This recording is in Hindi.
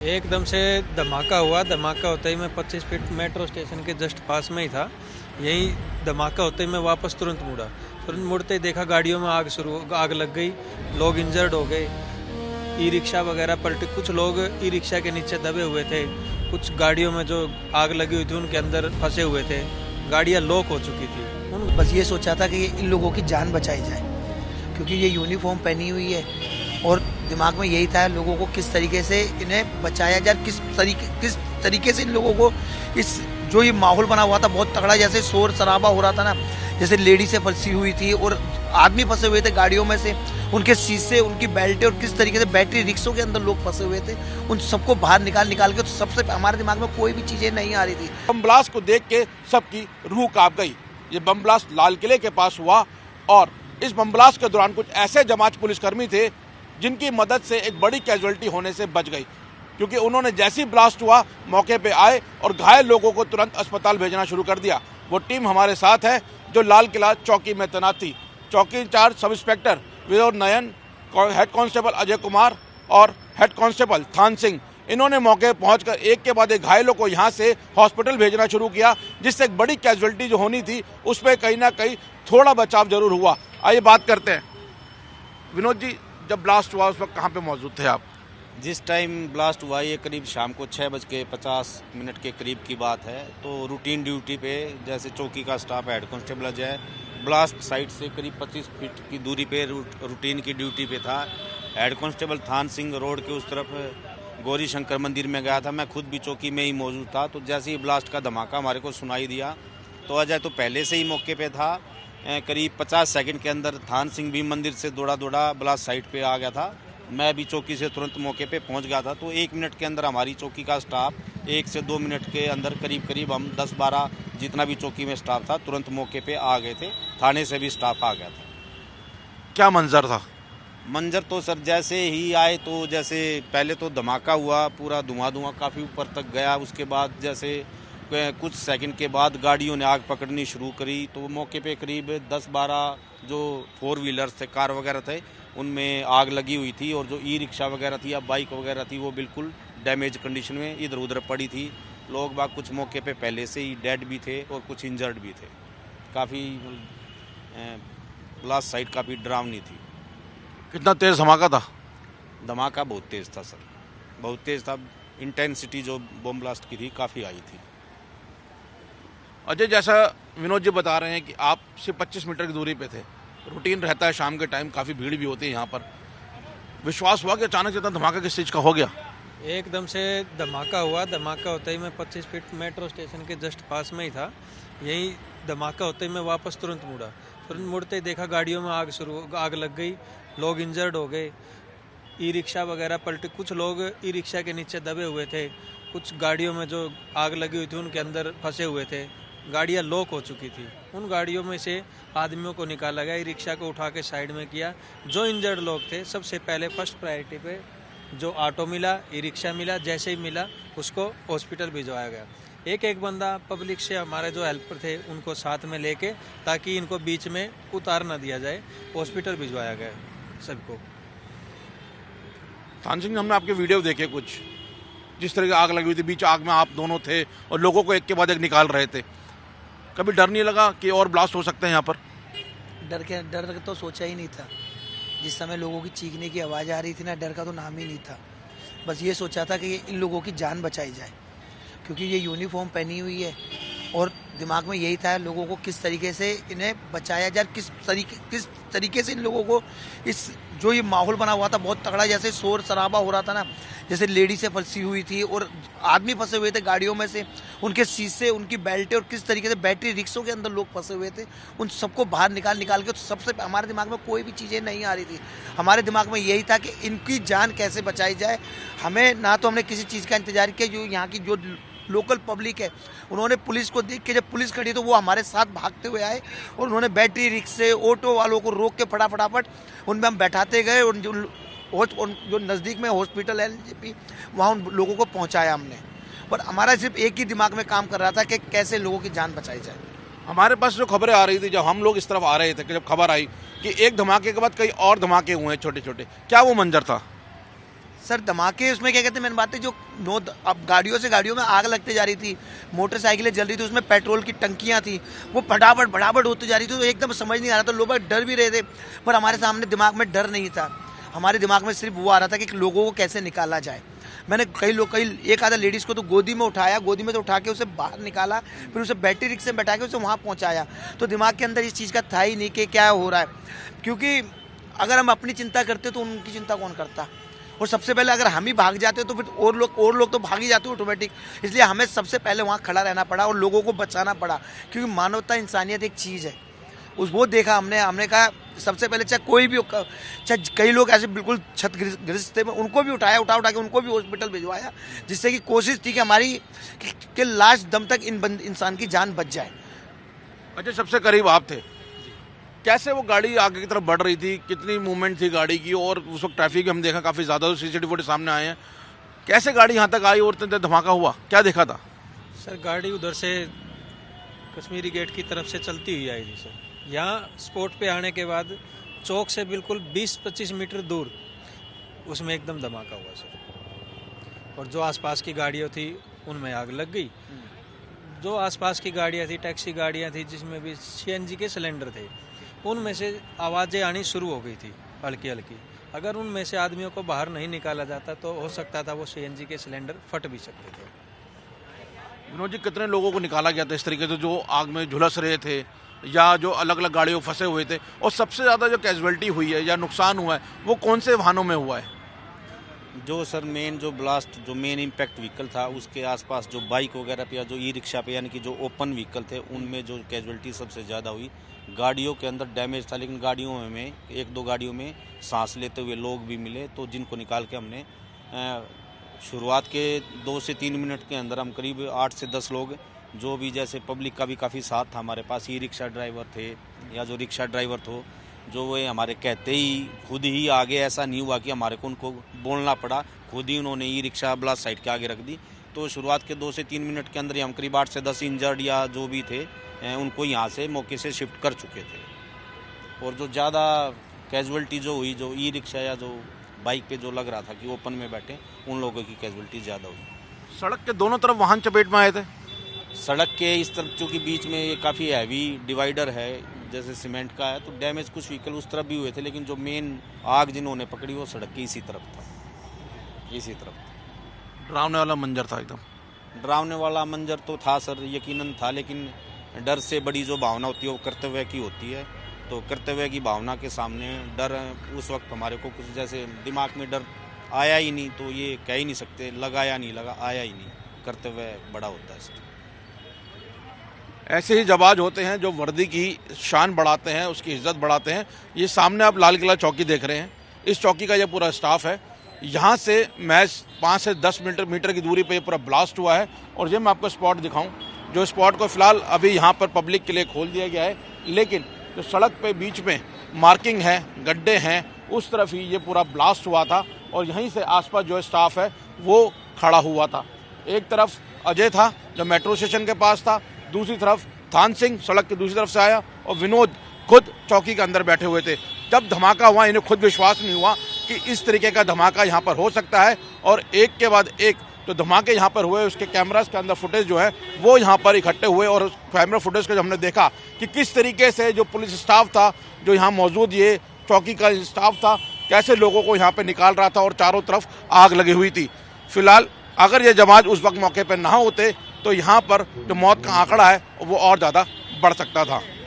एकदम से धमाका हुआ। धमाका होते ही मैं 25 फीट मेट्रो स्टेशन के जस्ट पास में ही था। यही धमाका होते ही मैं वापस तुरंत मुड़ा। तुरंत मुड़ते ही देखा गाड़ियों में आग लग गई। लोग इंजर्ड हो गए। ई रिक्शा वगैरह पलटे। कुछ लोग ई रिक्शा के नीचे दबे हुए थे। कुछ गाड़ियों में जो आग लगी हुई थी उनके अंदर फंसे हुए थे। गाड़ियाँ लॉक हो चुकी थी। बस ये सोचा था कि इन लोगों की जान बचाई जाए, क्योंकि ये यूनिफॉर्म पहनी हुई है और दिमाग में यही था लोगों को किस तरीके से इन्हें बचाया जाए, किस तरीके से इन लोगों को इस जो ये माहौल बना हुआ था बहुत तगड़ा, जैसे शोर शराबा हो रहा था ना, जैसे लेडी से फंसी हुई थी और आदमी फंसे हुए थे गाड़ियों में से, उनके शीशे, उनकी बेल्टें और किस तरीके से बैटरी रिक्शों के अंदर लोग फंसे हुए थे, उन सबको बाहर निकाल के, तो सबसे हमारे दिमाग में कोई भी चीज़ें नहीं आ रही थी। बम ब्लास्ट को देख के सबकी रूह कांप गई। ये बम ब्लास्ट लाल किले के पास हुआ और इस बम ब्लास्ट के दौरान कुछ ऐसे जमात पुलिसकर्मी थे जिनकी मदद से एक बड़ी कैजुअलिटी होने से बच गई, क्योंकि उन्होंने जैसे ही ब्लास्ट हुआ मौके पे आए और घायल लोगों को तुरंत अस्पताल भेजना शुरू कर दिया। वो टीम हमारे साथ है जो लाल किला चौकी में तैनात थी। चौकी इंचार्ज सब इंस्पेक्टर विनोद नयन, हेड कांस्टेबल अजय कुमार और हेड कांस्टेबल थान सिंह, इन्होंने मौके पहुंचकर एक के बाद एक घायलों को यहां से हॉस्पिटल भेजना शुरू किया, जिससे एक बड़ी कैजुअलिटी जो होनी थी उस पर कहीं ना कहीं थोड़ा बचाव जरूर हुआ। आइए बात करते हैं। विनोद जी, जब ब्लास्ट हुआ उस वक्त कहाँ पे मौजूद थे आप? जिस टाइम ब्लास्ट हुआ ये करीब शाम को 6:50 के करीब की बात है। तो रूटीन ड्यूटी पे जैसे चौकी का staff head constable Ajay blast site से करीब 25 फीट की दूरी पे रूटीन की ड्यूटी पे था। हेड कांस्टेबल थान सिंह रोड के उस तरफ गौरी शंकर मंदिर में गया था। मैं खुद भी चौकी में ही मौजूद था। तो जैसे ही ब्लास्ट का धमाका हमारे को सुनाई दिया तो अजय तो पहले से ही मौके पे था। करीब 50 सेकंड के अंदर थान सिंह भी मंदिर से दौड़ा ब्लास्ट साइट पे आ गया था। मैं भी चौकी से तुरंत मौके पे पहुंच गया था। तो 1 मिनट के अंदर हमारी चौकी का स्टाफ 1 से 2 मिनट के अंदर करीब हम 10-12 जितना भी चौकी में स्टाफ था तुरंत मौके पे आ गए थे। थाने से भी स्टाफ आ गया था। क्या मंजर था? मंजर तो सर जैसे ही आए तो जैसे पहले तो धमाका हुआ, पूरा धुआं काफ़ी ऊपर तक गया। उसके बाद जैसे कुछ सेकंड के बाद गाड़ियों ने आग पकड़नी शुरू करी। तो मौके पे करीब 10-12 जो 4 व्हीलर्स थे, कार वगैरह थे, उनमें आग लगी हुई थी। और जो ई रिक्शा वगैरह थी या बाइक वगैरह थी वो बिल्कुल डैमेज कंडीशन में इधर उधर पड़ी थी। लोग बाग कुछ मौके पे पहले से ही डेड भी थे और कुछ इंजर्ड भी थे। काफ़ी ब्लास्ट साइट काफ़ी डरावनी थी। कितना तेज धमाका था? धमाका बहुत तेज़ था सर, बहुत तेज़ था। इंटेंसिटी जो बम ब्लास्ट की थी काफ़ी आई थी। अजय, जैसा विनोद जी बता रहे हैं कि आप सिर्फ 25 मीटर की दूरी पे थे, रूटीन रहता है शाम के टाइम, काफ़ी भीड़ भी होती है यहाँ पर, विश्वास हुआ कि अचानक इतना धमाका किस चीज़ का हो गया? एकदम से धमाका हुआ। धमाका होते ही मैं 25 फीट मेट्रो स्टेशन के जस्ट पास में ही था। यही धमाका होते ही मैं वापस तुरंत मुड़ा। तुरंत मुड़ते ही देखा गाड़ियों में आग लग गई। लोग इंजर्ड हो गए। ई रिक्शा वगैरह पलटे। कुछ लोग ई रिक्शा के नीचे दबे हुए थे। कुछ गाड़ियों में जो आग लगी हुई थी उनके अंदर फंसे हुए थे। गाड़ियाँ लॉक हो चुकी थी। उन गाड़ियों में से आदमियों को निकाला गया। ई रिक्शा को उठा के साइड में किया। जो इंजर्ड लोग थे सबसे पहले फर्स्ट प्रायोरिटी पे जो ऑटो मिला, ई रिक्शा मिला, जैसे ही मिला उसको हॉस्पिटल भिजवाया गया। एक बंदा पब्लिक से हमारे जो हेल्पर थे उनको साथ में लेके, ताकि इनको बीच में उतार ना दिया जाए, हॉस्पिटल भिजवाया गया सबको। थान सिंह, हमने आपके वीडियो देखे कुछ, जिस तरह की आग लगी हुई थी, बीच आग में आप दोनों थे और लोगों को एक के बाद एक निकाल रहे थे। कभी डर नहीं लगा कि और ब्लास्ट हो सकते हैं यहाँ पर? डर तो सोचा ही नहीं था। जिस समय लोगों की चीखने की आवाज़ आ रही थी ना, डर का तो नाम ही नहीं था। बस ये सोचा था कि इन लोगों की जान बचाई जाए, क्योंकि ये यूनिफॉर्म पहनी हुई है और दिमाग में यही था लोगों को किस तरीके से इन्हें बचाया जाए, किस तरीके से इन लोगों को इस जो ये माहौल बना हुआ था बहुत तगड़ा, जैसे शोर शराबा हो रहा था ना, जैसे लेडी से फंसी हुई थी और आदमी फंसे हुए थे गाड़ियों में से, उनके शीशे, उनकी बेल्टें और किस तरीके से बैटरी रिक्शों के अंदर लोग फंसे हुए थे, उन सबको बाहर निकाल के, तो सबसे हमारे दिमाग में कोई भी चीज़ें नहीं आ रही थी। हमारे दिमाग में यही था कि इनकी जान कैसे बचाई जाए। हमें ना तो हमने किसी चीज़ का इंतजार किया। जो यहाँ की जो लोकल पब्लिक है उन्होंने पुलिस को देख के, जब पुलिस खड़ी तो वो हमारे साथ भागते हुए आए और उन्होंने बैटरी रिक्शे, ऑटो वालों को रोक के फटाफट उनमें हम बैठाते गए और जो नज़दीक में हॉस्पिटल है LJP, वहाँ उन लोगों को पहुँचाया हमने। पर हमारा सिर्फ एक ही दिमाग में काम कर रहा था कि कैसे लोगों की जान बचाई जाए। हमारे पास जो खबरें आ रही थी, जब हम लोग इस तरफ आ रहे थे, कि जब खबर आई कि एक धमाके के बाद कई और धमाके हुए हैं छोटे छोटे, क्या वो मंजर था? सर धमाके उसमें क्या कहते हैं, मैंने बात है जो अब गाड़ियों में आग लगते जा रही थी, मोटरसाइकिलें जल रही थी, उसमें पेट्रोल की टंकियां थी, वो फटाफट होती जा रही थी, तो एकदम समझ नहीं आ रहा था। लोग डर भी रहे थे, पर हमारे सामने दिमाग में डर नहीं था। हमारे दिमाग में सिर्फ वो आ रहा था कि लोगों को कैसे निकाला जाए। मैंने कई एक आधा लेडीज़ को तो गोदी में उठाया, गोदी में तो उठा के उसे बाहर निकाला, फिर उसे बैटरी रिक्शे में बैठा के उसे वहाँ पहुँचाया। तो दिमाग के अंदर इस चीज़ का था ही नहीं कि क्या हो रहा है, क्योंकि अगर हम अपनी चिंता करते तो उनकी चिंता कौन करता। और सबसे पहले अगर हम ही भाग जाते तो फिर और लोग तो भाग ही जाते ऑटोमेटिक। इसलिए हमें सबसे पहले वहाँ खड़ा रहना पड़ा और लोगों को बचाना पड़ा, क्योंकि मानवता इंसानियत एक चीज़ है। वो देखा हमने कहा सबसे पहले, चाहे कोई भी, चाहे कई लोग ऐसे बिल्कुल क्षतग्रस्त थे, उनको भी उठा के उनको भी हॉस्पिटल भिजवाया, जिससे कि कोशिश थी कि हमारी कि लास्ट दम तक इंसान की जान बच जाए। अच्छा, सबसे करीब आप थे, कैसे वो गाड़ी आगे की तरफ बढ़ रही थी, कितनी मूवमेंट थी गाड़ी की, और उस वक्त ट्रैफिक हम देखा काफ़ी ज़्यादा, सीसीटीवी फुटेज सामने आए हैं, कैसे गाड़ी यहाँ तक आई और इतने देर धमाका हुआ, क्या देखा था? सर गाड़ी उधर से कश्मीरी गेट की तरफ से चलती हुई आई थी सर। यहाँ स्पॉट पे आने के बाद चौक से बिल्कुल 20-25 मीटर दूर उसमें एकदम धमाका हुआ सर, और जो आसपास की गाड़ियाँ थी उनमें आग लग गई। जो आसपास की गाड़ियाँ थी, टैक्सी गाड़ियाँ थी, जिसमें भी सीएनजी के सिलेंडर थे, उनमें से आवाज़ें आनी शुरू हो गई थी हल्की हल्की। अगर उनमें से आदमियों को बाहर नहीं निकाला जाता तो हो सकता था वो सीएनजी के सिलेंडर फट भी सकते थे। विनोद जी, कितने लोगों को निकाला गया था इस तरीके से जो आग में झुलस रहे थे या जो अलग अलग गाड़ियों फंसे हुए थे, और सबसे ज़्यादा जो कैजुअलिटी हुई है या नुकसान हुआ है वो कौन से वाहनों में हुआ है? जो सर मेन जो ब्लास्ट, जो मेन इम्पैक्ट व्हीकल था उसके आसपास जो बाइक वगैरह पे या जो ई रिक्शा पे, यानी कि जो ओपन व्हीकल थे, उनमें जो कैजुअलिटी सबसे ज़्यादा हुई। गाड़ियों के अंदर डैमेज था, लेकिन गाड़ियों में 1-2 गाड़ियों में सांस लेते हुए लोग भी मिले, तो जिनको निकाल के हमने शुरुआत के 2 से 3 मिनट के अंदर हम करीब 8 से 10 लोग, जो भी जैसे पब्लिक का भी काफ़ी साथ था हमारे पास, ई रिक्शा ड्राइवर थे या जो रिक्शा ड्राइवर थे, जो वो हमारे कहते ही खुद ही आगे, ऐसा नहीं हुआ कि हमारे को उनको बोलना पड़ा, खुद ही उन्होंने ई रिक्शा ब्लास्ट साइड के आगे रख दी। तो शुरुआत के 2 से 3 मिनट के अंदर ही हम करीब 8 से 10 इंजर्ड या जो भी थे उनको यहाँ से मौके से शिफ्ट कर चुके थे। और जो ज़्यादा कैजुअलिटी जो हुई, जो ई रिक्शा या जो बाइक पे जो लग रहा था कि ओपन में बैठे, उन लोगों की कैजुअलिटी ज़्यादा हुई। सड़क के दोनों तरफ वाहन चपेट में आए थे? सड़क के इस तरफ चूँकि बीच में ये काफ़ी हैवी डिवाइडर है, जैसे सीमेंट का है, तो डैमेज कुछ व्हीकल उस तरफ भी हुए थे, लेकिन जो मेन आग जिन्होंने पकड़ी वो सड़क की इसी तरफ था, इसी तरफ। डरावने वाला मंजर था एकदम। डरावने वाला मंजर तो था सर, यकीनन था, लेकिन डर से बड़ी जो भावना होती है वो कर्तव्य की होती है। तो कर्तव्य की भावना के सामने डर उस वक्त हमारे को कुछ जैसे दिमाग में डर आया ही नहीं, तो ये कह ही नहीं सकते लगा या नहीं लगा, आया ही नहीं। कर्तव्य बड़ा होता है सर। ऐसे ही जवाज होते हैं जो वर्दी की शान बढ़ाते हैं, उसकी इज्जत बढ़ाते हैं। ये सामने आप लाल किला चौकी देख रहे हैं, इस चौकी का ये पूरा स्टाफ है। यहाँ से मैच 5 से 10 मीटर की दूरी पे ये पूरा ब्लास्ट हुआ है। और ये मैं आपको स्पॉट दिखाऊं, जो स्पॉट को फिलहाल अभी यहाँ पर पब्लिक के लिए खोल दिया गया है, लेकिन जो सड़क पे बीच में मार्किंग है, गड्ढे हैं, उस तरफ ही ये पूरा ब्लास्ट हुआ था। और यहीं से आसपास जो स्टाफ है वो खड़ा हुआ था। एक तरफ अजय था जो मेट्रो स्टेशन के पास था, दूसरी तरफ थान सिंह सड़क के दूसरी तरफ से आया, और विनोद खुद चौकी के अंदर बैठे हुए थे। जब धमाका हुआ इन्हें खुद विश्वास नहीं हुआ कि इस तरीके का धमाका यहाँ पर हो सकता है। और एक के बाद एक जो धमाके यहाँ पर हुए, उसके कैमरास के अंदर फुटेज जो है वो यहाँ पर इकट्ठे हुए। और उस कैमरा फुटेज को जब हमने देखा कि किस तरीके से जो पुलिस स्टाफ था, जो यहाँ मौजूद ये चौकी का स्टाफ था, कैसे लोगों को यहाँ पर निकाल रहा था और चारों तरफ आग लगी हुई थी। फिलहाल अगर ये जमात उस वक्त मौके पर ना होते तो यहाँ पर जो मौत का आंकड़ा है वो और ज़्यादा बढ़ सकता था।